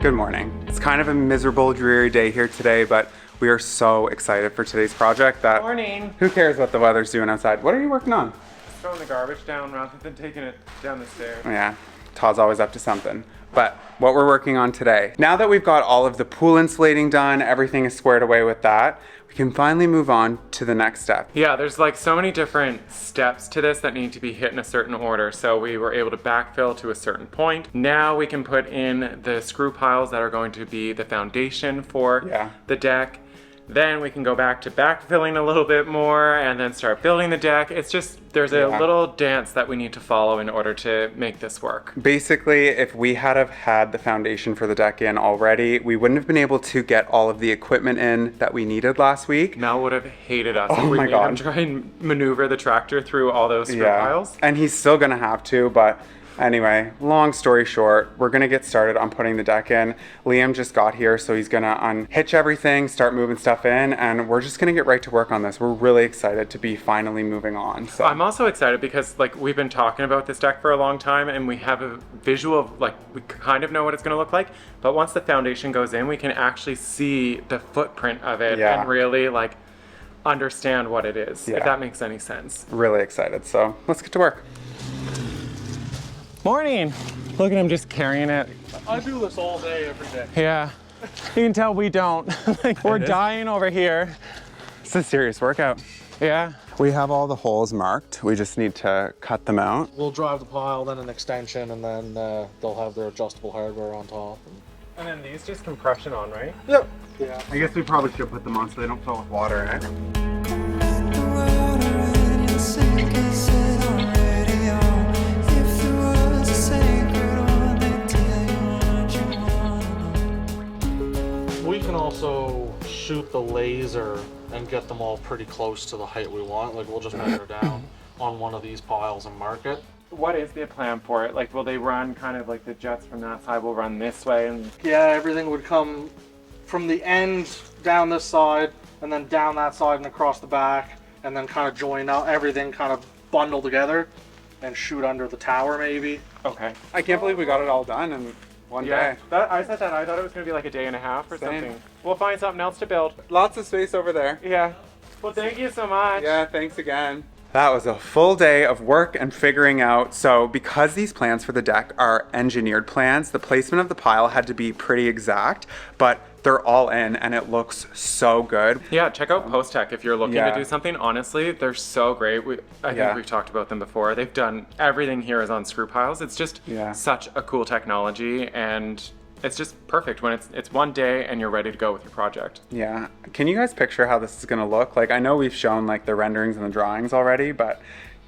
Good morning. It's kind of a miserable, dreary day here today, but we are so excited for today's project that Morning. Who cares what the weather's doing outside? What are you working on? Throwing the garbage down rather than taking it down the stairs. Yeah, Todd's always up to something. But what we're working on today, now that we've got all of the pool insulating done, everything is squared away with that, we can finally move on to the next step. Yeah, there's like so many different steps to this that need to be hit in a certain order. So we were able to backfill to a certain point. Now we can put in the screw piles that are going to be the foundation for the deck. Then we can go back to backfilling a little bit more and then start building the deck. It's just, there's a little dance that we need to follow in order to make this work. Basically, if we had have had the foundation for the deck in already, we wouldn't have been able to get all of the equipment in that we needed last week. Mel would have hated us Oh if we my made God. him try and maneuver the tractor through all those screw piles. And he's still gonna have to, but anyway, long story short, we're gonna get started on putting the deck in. Liam just got here, so he's gonna unhitch everything, start moving stuff in, and we're just gonna get right to work on this. We're really excited to be finally moving on. So I'm also excited because like we've been talking about this deck for a long time and we have a visual of like, we kind of know what it's gonna look like, but once the foundation goes in, we can actually see the footprint of it and really like understand what it is, if that makes any sense. Really excited, so let's get to work. Morning. Look at him just carrying it. I do this all day, every day. Yeah. You can tell we don't. Like we're dying over here. It's a serious workout. Yeah. We have all the holes marked. We just need to cut them out. We'll drive the pile, then an extension, and then they'll have their adjustable hardware on top. And then these just compression on, right? Yep. Yeah. I guess we probably should put them on so they don't fill with water, eh? We can also shoot the laser and get them all pretty close to the height we want. Like we'll just measure down on one of these piles and mark it. What is the plan for it? Like will they run kind of like the jets from that side will run this way and Yeah, everything would come from the end down this side and then down that side and across the back and then kind of join out everything kind of bundle together and shoot under the tower maybe. Okay. I can't believe we got it all done in one day. I said that. I thought it was going to be like a day and a half or something. We'll find something else to build. Lots of space over there. Yeah. Well, thank you so much. Yeah, thanks again. That was a full day of work and figuring out. So because these plans for the deck are engineered plans, the placement of the pile had to be pretty exact, but they're all in and it looks so good. Yeah, check out Post Tech if you're looking to do something. Honestly, they're so great. I think we've talked about them before. They've done everything here is on screw piles. It's just such a cool technology and it's just perfect when it's one day and you're ready to go with your project. Yeah. Can you guys picture how this is gonna look? Like I know we've shown like the renderings and the drawings already, but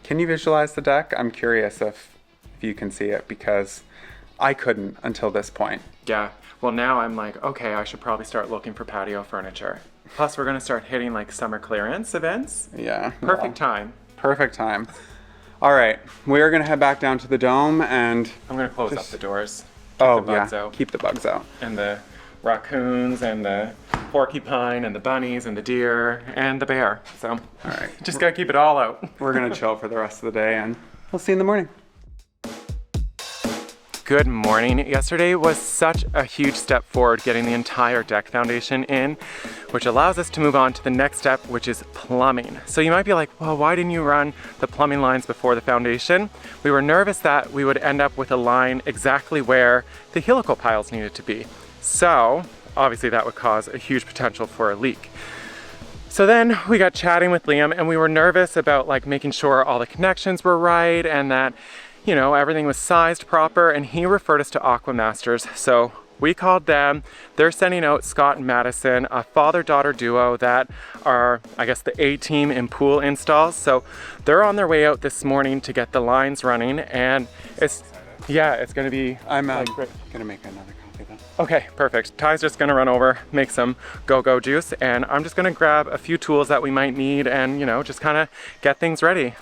can you visualize the deck? I'm curious if you can see it because I couldn't until this point. Yeah. Well, now I'm like, okay, I should probably start looking for patio furniture. Plus, we're going to start hitting like summer clearance events. Yeah. Perfect time. Perfect time. All right. We're going to head back down to the dome and... I'm going to close up the doors. Oh, the bugs out. Keep the bugs out. And the raccoons and the porcupine and the bunnies and the deer and the bear. So, all right. Just got to keep it all out. We're going to chill for the rest of the day and we'll see you in the morning. Good morning. Yesterday was such a huge step forward getting the entire deck foundation in, which allows us to move on to the next step, which is plumbing. So you might be like, well, why didn't you run the plumbing lines before the foundation? We were nervous that we would end up with a line exactly where the helical piles needed to be. So obviously that would cause a huge potential for a leak. So then we got chatting with Liam and we were nervous about like making sure all the connections were right and that you know, everything was sized proper, and he referred us to Aquamasters. So we called them. They're sending out Scott and Madison, a father-daughter duo that are, I guess, the A-team in pool installs. So they're on their way out this morning to get the lines running, and it's gonna be. I'm gonna make another copy then. Okay, perfect. Ty's just gonna run over, make some go-go juice, and I'm just gonna grab a few tools that we might need, and you know, just kind of get things ready.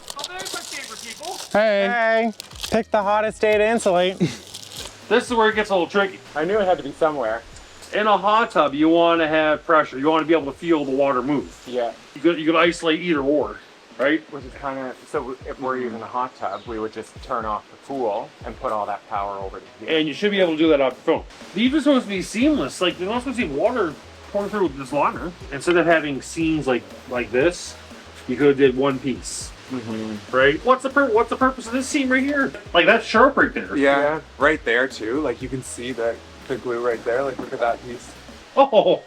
Hey. Pick the hottest day to insulate. This is where it gets a little tricky. I knew it had to be somewhere. In a hot tub, you want to have pressure. You want to be able to feel the water move. Yeah. You could isolate either or. right? Which is kind of, so if we're using a hot tub, we would just turn off the pool and put all that power over to here. And you should be able to do that off your phone. These are supposed to be seamless. Like, you're not supposed to see water pouring through this liner. Instead of having seams like this, you could have did one piece. Right? What's the purpose of this seam right here? Like, that's sharp right there. Yeah, right there too. Like you can see the glue right there. Like look at that piece. Oh.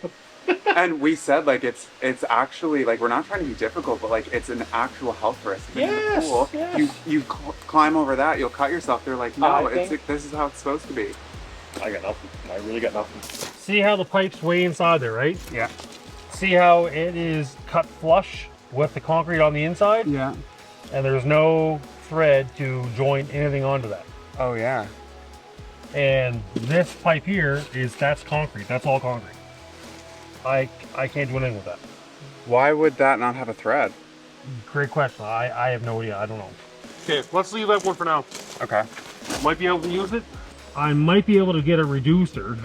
And we said like it's actually like we're not trying to be difficult, but like it's an actual health risk. In the pool. Yes. You climb over that, you'll cut yourself. They're like, no, this is how it's supposed to be. I got nothing. I really got nothing. See how the pipe's way inside there, right? Yeah. See how it is cut flush with the concrete on the inside? Yeah. And there's no thread to join anything onto that. Oh yeah. And this pipe here that's concrete. That's all concrete. I can't do anything with that. Why would that not have a thread? Great question. I have no idea. I don't know. Okay, let's leave that one for now. Okay. Might be able to use it. I might be able to get a reducer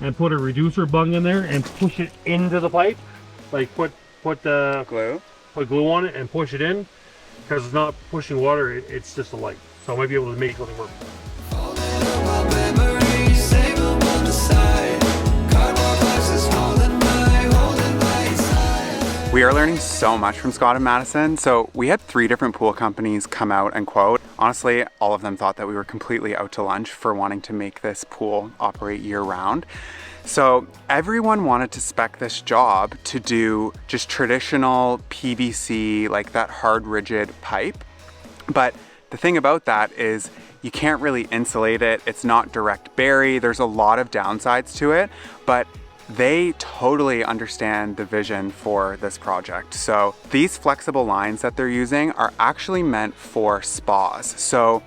and put a reducer bung in there and push it into the pipe. Like put Glue? glue on it and push it in, because it's not pushing water, it's just a light. So I might be able to make something work. We are learning so much from Scott and Madison. So we had 3 different pool companies come out and quote. Honestly, all of them thought that we were completely out to lunch for wanting to make this pool operate year round. So everyone wanted to spec this job to do just traditional PVC, like that hard rigid pipe. But the thing about that is you can't really insulate it. It's not direct bury. There's a lot of downsides to it, but they totally understand the vision for this project. So these flexible lines that they're using are actually meant for spas. So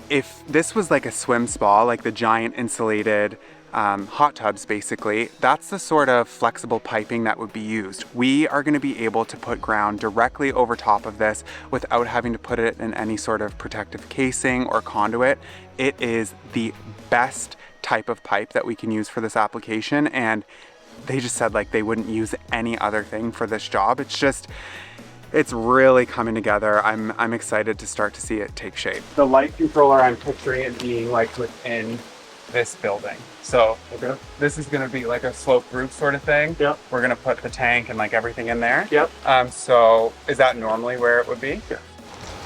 if this was like a swim spa, like the giant insulated hot tubs basically, that's the sort of flexible piping that would be used. We are going to be able to put ground directly over top of this without having to put it in any sort of protective casing or conduit. It is the best type of pipe that we can use for this application, and they just said like they wouldn't use any other thing for this job. It's really coming together. I'm excited to start to see it take shape. The light controller, I'm picturing it being like within this building. So this is gonna be like a sloped roof sort of thing. Yep. We're gonna put the tank and like everything in there. Yep. So is that normally where it would be? Yeah.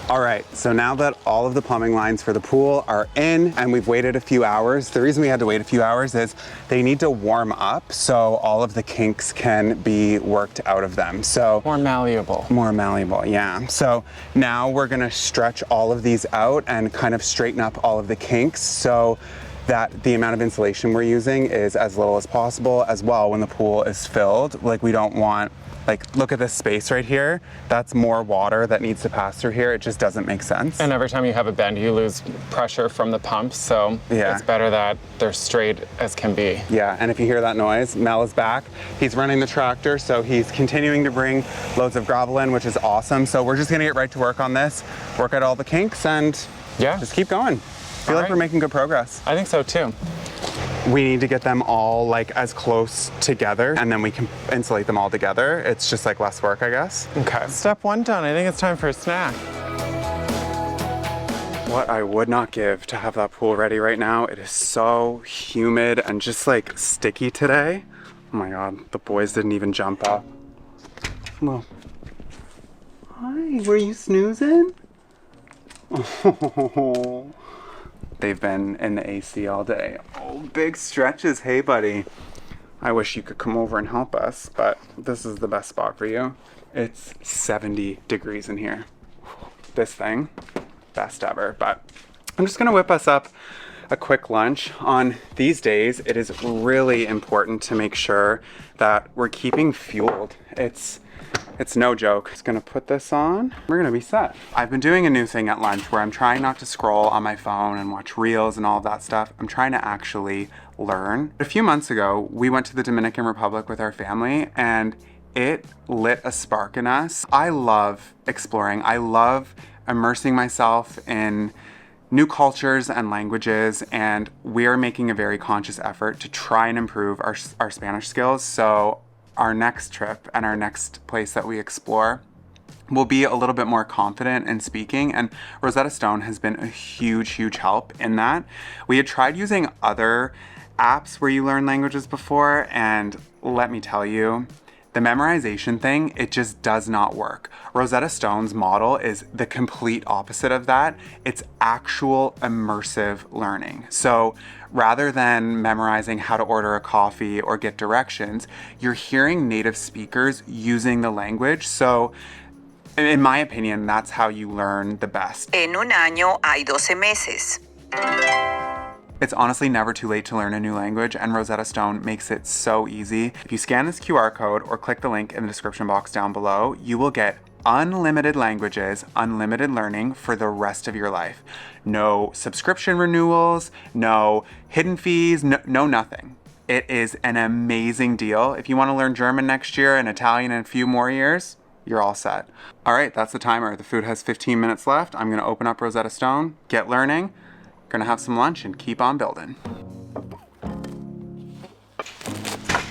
All right, so now that all of the plumbing lines for the pool are in and we've waited a few hours, the reason we had to wait a few hours is they need to warm up so all of the kinks can be worked out of them. So More malleable. more malleable, yeah. So now we're gonna stretch all of these out and kind of straighten up all of the kinks so that the amount of insulation we're using is as little as possible as well when the pool is filled. Like we don't want, like look at this space right here. That's more water that needs to pass through here. It just doesn't make sense. And every time you have a bend, you lose pressure from the pumps. So Yeah. it's better that they're straight as can be. Yeah, and if you hear that noise, Mel is back. He's running the tractor, so he's continuing to bring loads of gravel in, which is awesome. So we're just gonna get right to work on this, work out all the kinks, and just keep going. Feel like we're making good progress. I think so too. We need to get them all like as close together, and then we can insulate them all together. It's just like less work, I guess. Okay. Step 1 done. I think it's time for a snack. What I would not give to have that pool ready right now. It is so humid and just like sticky today. Oh my God, the boys didn't even jump up. Well, hi, were you snoozing? Oh, they've been in the AC all day. Oh, big stretches. Hey, buddy. I wish you could come over and help us, but this is the best spot for you. It's 70 degrees in here. This thing, best ever. But I'm just gonna whip us up a quick lunch. On these days, it is really important to make sure that we're keeping fueled. It's no joke. Just gonna put this on. We're gonna be set. I've been doing a new thing at lunch where I'm trying not to scroll on my phone and watch reels and all of that stuff. I'm trying to actually learn. A few months ago, we went to the Dominican Republic with our family, and it lit a spark in us. I love exploring. I love immersing myself in new cultures and languages, and we're making a very conscious effort to try and improve our Spanish skills. So our next trip and our next place that we explore, we'll be a little bit more confident in speaking, and Rosetta Stone has been a huge help in that. We had tried using other apps where you learn languages before, and let me tell you, the memorization thing, it just does not work. Rosetta Stone's model is the complete opposite of that. It's actual immersive learning. So rather than memorizing how to order a coffee or get directions, you're hearing native speakers using the language. So in my opinion, that's how you learn the best. En un año hay 12 meses. It's honestly never too late to learn a new language, and Rosetta Stone makes it so easy. If you scan this QR code or click the link in the description box down below, you will get unlimited languages, unlimited learning for the rest of your life. No subscription renewals, no hidden fees, no nothing. It is an amazing deal. If you want to learn German next year and Italian in a few more years, you're all set. All right, that's the timer. The food has 15 minutes left. I'm gonna open up Rosetta Stone, get learning, gonna have some lunch and keep on building.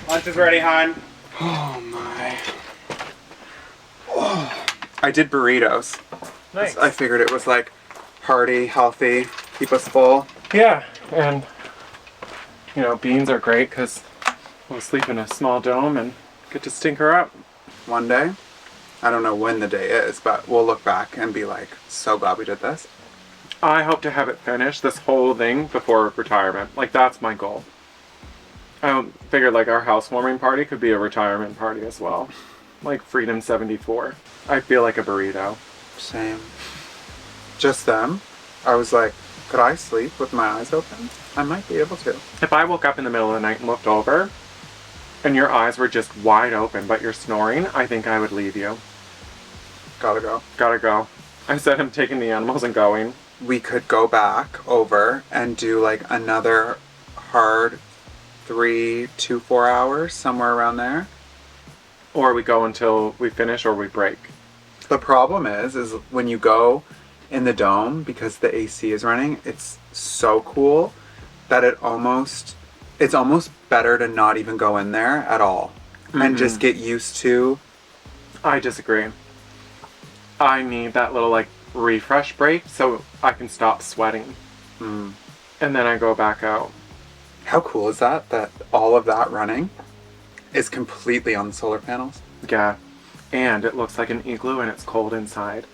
Lunch is ready, hon. Oh my. Oh. I did burritos. Nice. I figured it was like hearty, healthy, keep us full. Yeah, and you know, beans are great because we'll sleep in a small dome and get to stink her up. One day, I don't know when the day is, but we'll look back and be like, so glad we did this. I hope to have it finished, this whole thing, before retirement. Like, that's my goal. I figured like our housewarming party could be a retirement party as well. Like Freedom 74. I feel like a burrito. Same. Just them. I was like, could I sleep with my eyes open? I might be able to. If I woke up in the middle of the night and looked over, and your eyes were just wide open, but you're snoring, I think I would leave you. Gotta go. Gotta go. I said I'm taking the animals and going. We could go back over and do like another hard 3 to 4 hours, somewhere around there. Or we go until we finish or we break. The problem is when you go in the dome, because the AC is running, it's so cool that it's almost better to not even go in there at all. And just get used to. I disagree. I need that little like refresh break so I can stop sweating. And then I go back out. How cool is that all of that running is completely on the solar panels? Yeah. And it looks like an igloo and it's cold inside.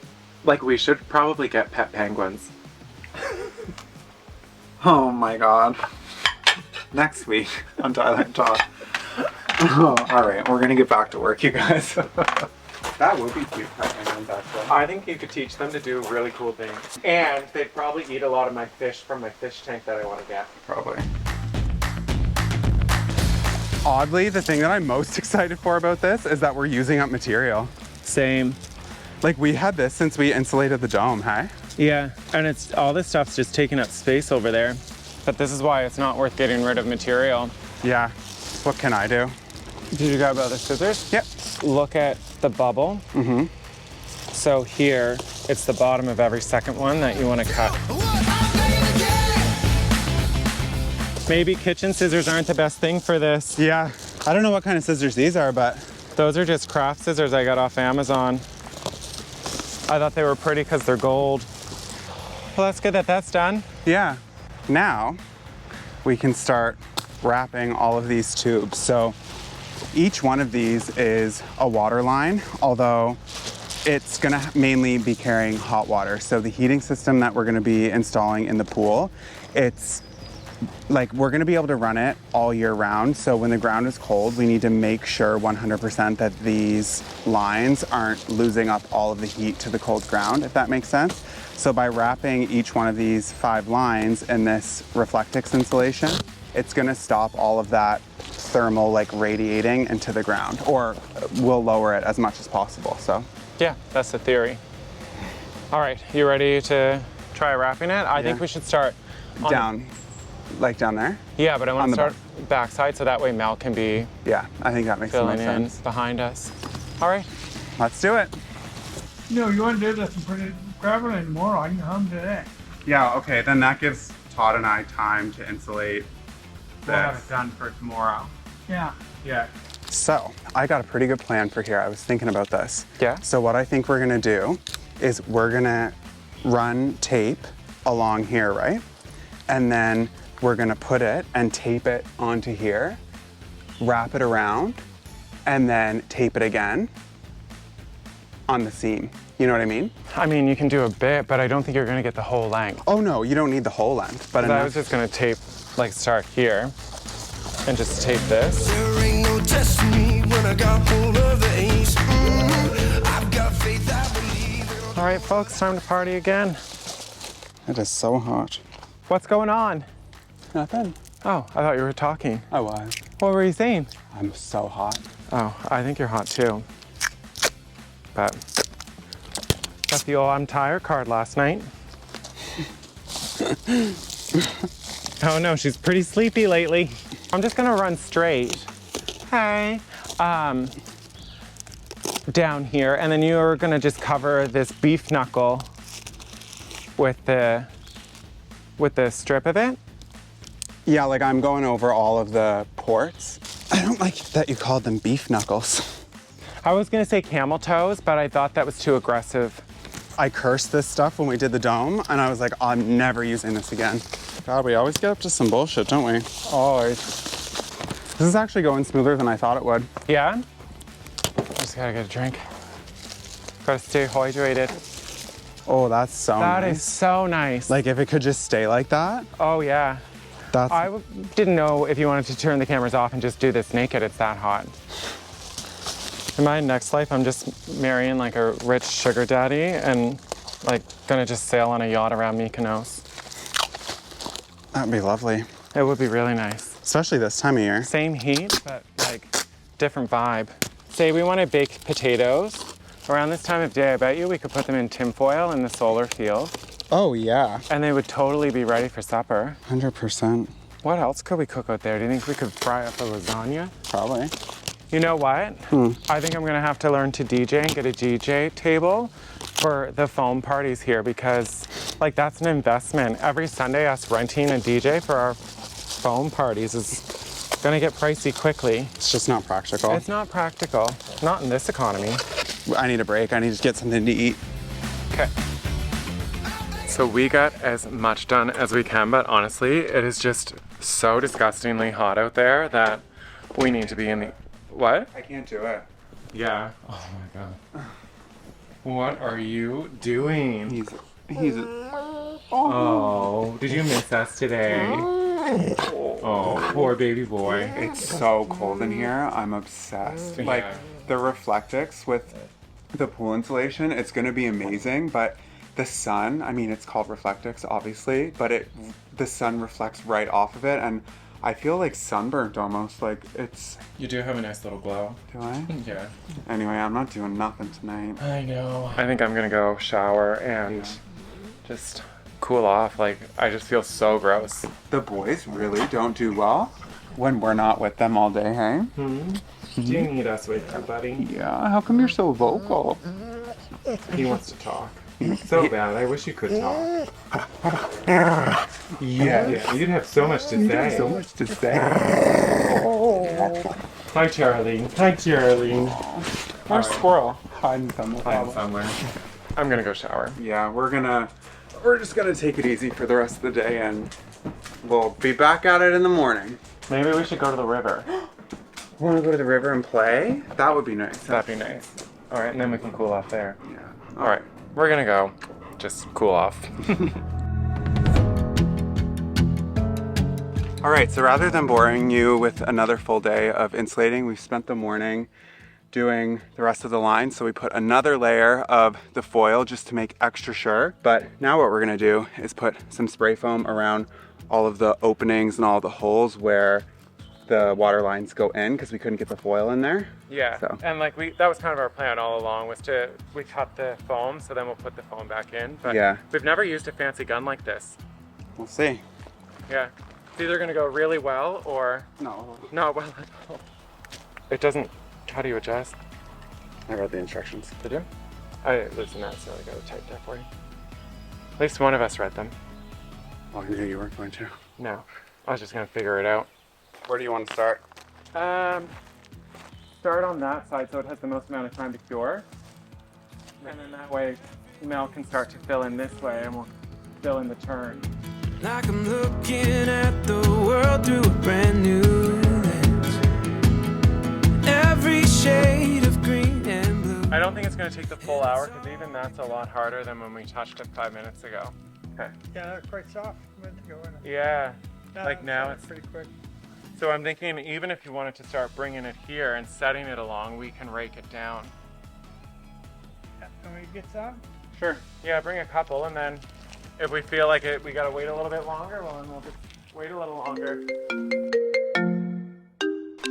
Like, we should probably get pet penguins. Oh my god. Next week on Tyler and Todd. Oh, alright, we're gonna get back to work, you guys. That would be cute, pet penguins, actually. I think you could teach them to do really cool things. And they'd probably eat a lot of my fish from my fish tank that I want to get. Probably. Oddly, the thing that I'm most excited for about this is that we're using up material. Same. Like, we had this since we insulated the dome, hey? Yeah, and it's all this stuff's just taking up space over there. But this is why it's not worth getting rid of material. Yeah. What can I do? Did you grab other scissors? Yep. Look at the bubble. So here, it's the bottom of every second one that you want to cut. Maybe kitchen scissors aren't the best thing for this. Yeah. I don't know what kind of scissors these are, but... Those are just craft scissors I got off Amazon. I thought they were pretty because they're gold. Well, that's good that that's done. Yeah. Now, we can start wrapping all of these tubes. So each one of these is a water line, although it's gonna mainly be carrying hot water. So the heating system that we're gonna be installing in the pool, it's like we're gonna be able to run it all year round. So when the ground is cold, we need to make sure 100% that these lines aren't losing up all of the heat to the cold ground, if that makes sense. So by wrapping each one of these 5 lines in this Reflectix insulation, it's gonna stop all of that thermal like radiating into the ground, or we'll lower it as much as possible, so. Yeah, that's the theory. All right, you ready to try wrapping it? I think we should start down, like down there? Yeah, but I want On to the start backside so that way Mel can be Yeah, I think that makes the most filling in sense. behind us. All right. Let's do it. No, you want to do this and put it, grab it tomorrow. I can come today. Yeah, okay, then that gives Todd and I time to insulate We'll have it done for tomorrow. Yeah. Yeah. So I got a pretty good plan for here. I was thinking about this. Yeah? So what I think we're gonna do is we're gonna run tape along here, right? And then we're gonna put it and tape it onto here, wrap it around, and then tape it again on the seam. You know what I mean? I mean, you can do a bit, but I don't think you're gonna get the whole length. Oh no, you don't need the whole length, but I enough. was just gonna tape, like start here and just tape this. There ain't no testing me when I got hold of the ace. I've got faith, I believe. All right, folks, time to party again. It is so hot. What's going on? Nothing. Oh, I thought you were talking. I was. What were you saying? I'm so hot. Oh, I think you're hot too. But got the old I'm tired card last night. Oh no, she's pretty sleepy lately. I'm just gonna run straight. Hey. Down here, and then you're gonna just cover this beef knuckle with the strip of it. Yeah, like I'm going over all of the ports. I don't like that you called them beef knuckles. I was gonna say camel toes, but I thought that was too aggressive. I cursed this stuff when we did the dome, and I was like, I'm never using this again. God, we always get up to some bullshit, don't we? Always. This is actually going smoother than I thought it would. Yeah? Just gotta get a drink. Gotta stay hydrated. Oh, that's so That nice. is so nice. Like if it could just stay like that, Oh yeah. that's... Didn't know if you wanted to turn the cameras off and just do this naked, it's that hot. In my next life, I'm just marrying like a rich sugar daddy and like gonna just sail on a yacht around Mykonos. That'd be lovely. It would be really nice. Especially this time of year. Same heat, but like different vibe. Say we want to bake potatoes. Around this time of day, I bet you we could put them in tinfoil in the solar field Oh yeah, and they would totally be ready for supper. 100%. What else could we cook out there? Do you think we could fry up a lasagna? Probably. You know what? I think I'm gonna have to learn to DJ and get a DJ table for the foam parties here because like that's an investment. Every Sunday us renting a DJ for our foam parties is gonna get pricey quickly. It's just not practical. It's not practical, not in this economy. I need a break. I need to get something to eat. Okay. So we got as much done as we can, but honestly, it is just so disgustingly hot out there that we need to be in the... What? I can't do it. Yeah. Oh my god. What are you doing? He's Oh, did you miss us today? Oh, poor baby boy. It's so cold in here. I'm obsessed. Like Yeah. the Reflectix with the pool insulation, it's gonna be amazing, but the sun, I mean, it's called Reflectix, obviously, but the sun reflects right off of it, and I feel like sunburnt almost. Like it's. You do have a nice little glow. Do I? Yeah. Anyway, I'm not doing nothing tonight. I know. I think I'm gonna go shower and just cool off. Like, I just feel so gross. The boys really don't do well when we're not with them all day, hey? Do you need us with you, buddy? Yeah, how come you're so vocal? He wants to talk. So bad. I wish you could talk. Yeah, you'd have so much to say. So much to say. Hi, Charlie. Hi, Charlie. Where's Squirrel? Hiding somewhere. Hiding somewhere. I'm gonna go shower. Yeah, we're just gonna take it easy for the rest of the day, and we'll be back at it in the morning. Maybe we should go to the river. Want to go to the river and play? That would be nice. That'd be nice. All right, and then we can cool off there. Yeah. All right, we're gonna go. Just cool off. All right, so rather than boring you with another full day of insulating, we've spent the morning doing the rest of the line. So we put another layer of the foil just to make extra sure. But now what we're gonna do is put some spray foam around all of the openings and all the holes where the water lines go in because we couldn't get the foil in there. Yeah, So. and like that was kind of our plan all along was we cut the foam, so then we'll put the foam back in. But Yeah. we've never used a fancy gun like this. We'll see. Yeah, it's either gonna go really well or No, not well at all. It doesn't, how do you adjust? I read the instructions. Did you? I listen, that, so I got it typed up for you. At least one of us read them. Oh, I knew you weren't going to. No, I was just gonna figure it out. Where do you want to start? start on that side so it has the most amount of time to cure. And then that way Mel can start to fill in this way and we'll fill in the turn. Like I'm looking at the world through a brand new lens. Every shade of green and blue. I don't think it's going to take the full hour because even that's a lot harder than when we touched it 5 minutes ago. Okay. Yeah, that's quite soft. A minute ago, wasn't it? Yeah. Yeah, Like now that's it's pretty quick. So I'm thinking even if you wanted to start bringing it here and setting it along, we can rake it down. Yeah, can we get some? Sure. Yeah, bring a couple, and then if we feel like we gotta wait a little bit longer, well, then we'll just wait a little longer.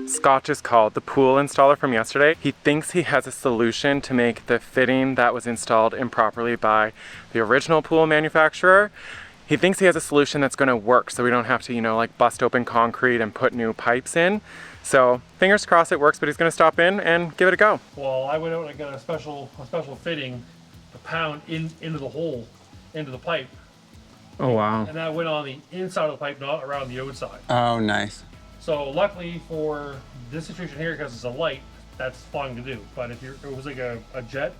Scott just called the pool installer from yesterday. He thinks he has a solution to make the fitting that was installed improperly by the original pool manufacturer. He thinks he has a solution that's going to work so we don't have to, you know, like bust open concrete and put new pipes in. So fingers crossed it works, but he's going to stop in and give it a go. Well, I went out and I got a special fitting to pound into the hole, into the pipe. Oh, wow. And that went on the inside of the pipe, not around the outside. Oh, nice. So luckily for this situation here, because it's a light, that's fine to do. But if it was like a jet,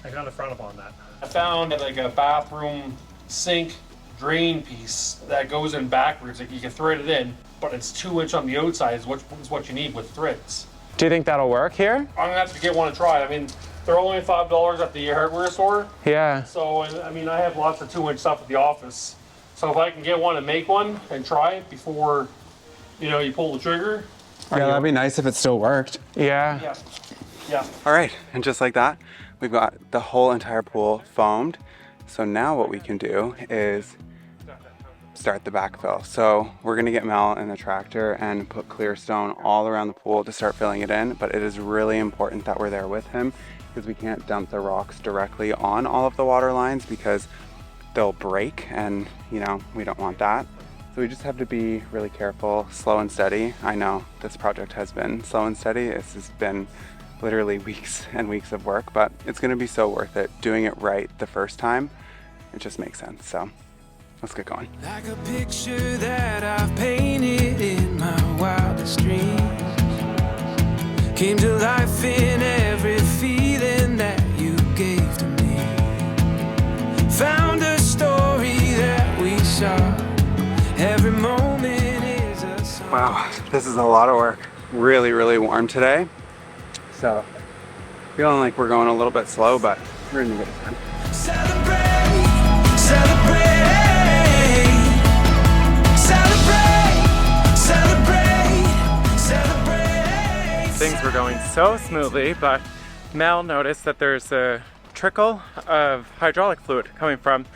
I kind of frown upon that. I found like a bathroom sink drain piece that goes in backwards. Like you can thread it in, but it's 2 inch on the outside is what you need with threads. Do you think that'll work here? I'm gonna have to get one to try. I mean, they're only $5 at the hardware store. Yeah. So I mean, I have lots of 2 inch stuff at the office. So if I can get one and make one and try it before, you know, you pull the trigger. Yeah, that'd be nice if it still worked. Yeah. Yeah. Yeah. All right, and just like that, we've got the whole entire pool foamed. So now what we can do is start the backfill. So we're gonna get Mel in the tractor and put clear stone all around the pool to start filling it in, but it is really important that we're there with him because we can't dump the rocks directly on all of the water lines because they'll break and, you know, we don't want that. So we just have to be really careful, slow and steady. I know this project has been slow and steady. This has been literally weeks and weeks of work, but it's gonna be so worth it. Doing it right the first time, it just makes sense. So let's get going. Like a picture that I've painted in my wildest dreams. Came to life in every feeling that you gave to me. Found a story that we saw. Every moment is a song. Wow, this is a lot of work. Really, really warm today. So feeling like we're going a little bit slow, but we're gonna get it done. Celebrate, celebrate, celebrate, celebrate, celebrate. Things were going so smoothly, but Mel noticed that there's a trickle of hydraulic fluid coming from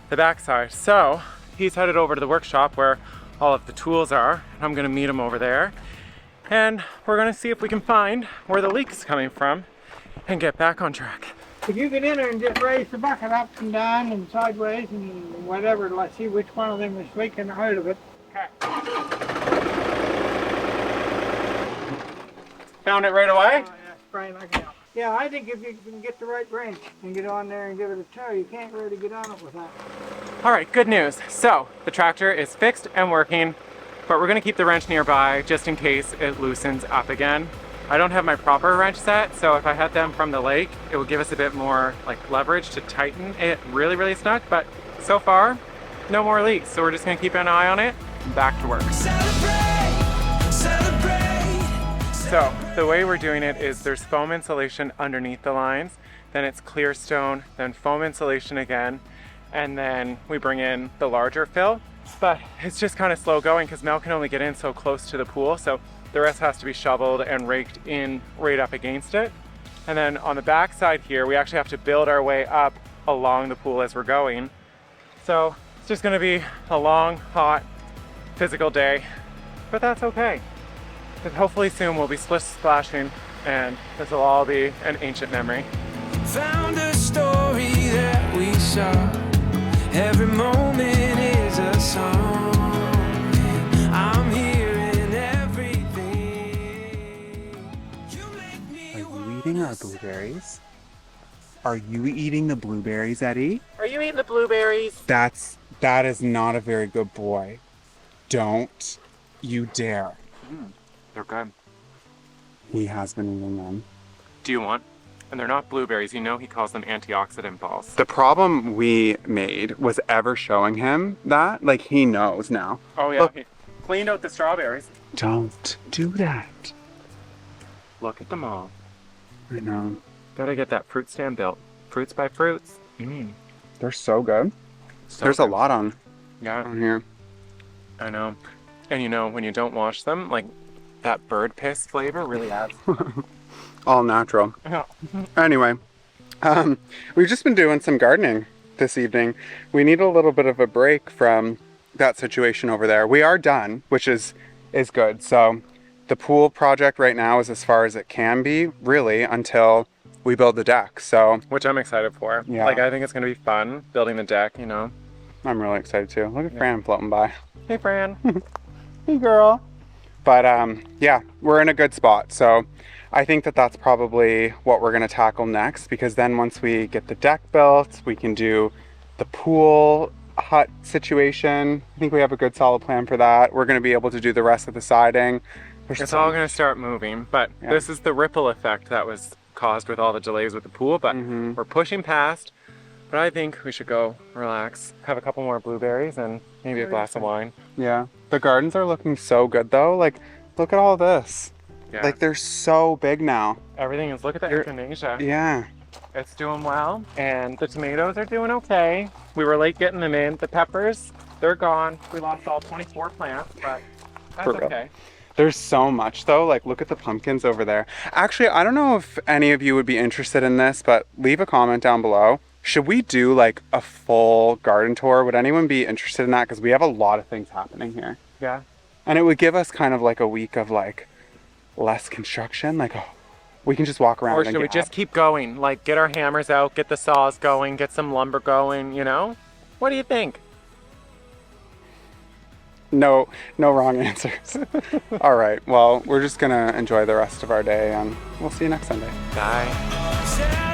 the backside. So he's headed over to the workshop where all of the tools are. I'm gonna meet him over there. And we're gonna see if we can find where the leak is coming from and get back on track. If you get in there and just raise the bucket up and down and sideways and whatever, let's see which one of them is leaking out of it. Found it right away? Oh, yeah, spraying like hell. Yeah, I think if you can get the right wrench and get on there and give it a tow, you can't really get on it with that. All right, good news. So the tractor is fixed and working, but we're gonna keep the wrench nearby just in case it loosens up again. I don't have my proper wrench set, so if I had them from the lake, it would give us a bit more like leverage to tighten it really, really snug, but so far, no more leaks. So we're just gonna keep an eye on it and back to work. Celebrate, celebrate. So the way we're doing it is there's foam insulation underneath the lines, then it's clear stone, then foam insulation again, and then we bring in the larger fill. But it's just kind of slow going because Mel can only get in so close to the pool, so the rest has to be shoveled and raked in right up against it. And then on the back side here, we actually have to build our way up along the pool as we're going. So it's just gonna be a long, hot, physical day, but that's okay. Because hopefully soon we'll be splashing and this will all be an ancient memory. Found a story that we saw. Every moment is a song. I'm hearing everything. You make me Are you eating our blueberries? Are you eating the blueberries, Eddie? Are you eating the blueberries? That is not a very good boy. Don't you dare. They're good. He has been eating them. Do you want? And they're not blueberries. You know he calls them antioxidant balls. The problem we made was ever showing him that. Like, he knows now. Oh yeah, Look. he cleaned out the strawberries. Don't do that. Look at them all. I know. Gotta get that fruit stand built. Fruits by fruits. They're so good. So There's a good. lot on Yeah, here. I know. And you know, when you don't wash them, like that bird piss flavor really adds. All natural. Yeah. Anyway, we've just been doing some gardening this evening. We need a little bit of a break from that situation over there. We are done, which is good. So the pool project right now is as far as it can be, really, until we build the deck. So Which I'm excited for. Yeah. Like, I think it's gonna be fun building the deck, you know. I'm really excited too. Look at Fran floating by. Hey, Fran. Hey, girl. But yeah, we're in a good spot. So I think that that's probably what we're going to tackle next, because then once we get the deck built, we can do the pool hut situation. I think we have a good solid plan for that. We're going to be able to do the rest of the siding. It's all gonna start moving, but Yeah. this is the ripple effect that was caused with all the delays with the pool, but we're pushing past. But I think we should go relax, have a couple more blueberries and maybe a glass of wine. Yeah. The gardens are looking so good though. Like, look at all this. Yeah. Like, they're so big now. Everything is, look at the Indonesia. Yeah. It's doing well. And the tomatoes are doing okay. We were late getting them in. The peppers, they're gone. We lost all 24 plants, but that's For real. okay. There's so much though. Like, look at the pumpkins over there. Actually, I don't know if any of you would be interested in this, but leave a comment down below. Should we do like a full garden tour? Would anyone be interested in that? Because we have a lot of things happening here. Yeah. And it would give us kind of like a week of like less construction. Like, oh, we can just walk around Or and should we get just keep going? Like, get our hammers out, get the saws going, get some lumber going, you know? What do you think? No wrong answers. All right. Well, we're just going to enjoy the rest of our day, and we'll see you next Sunday. Bye. Said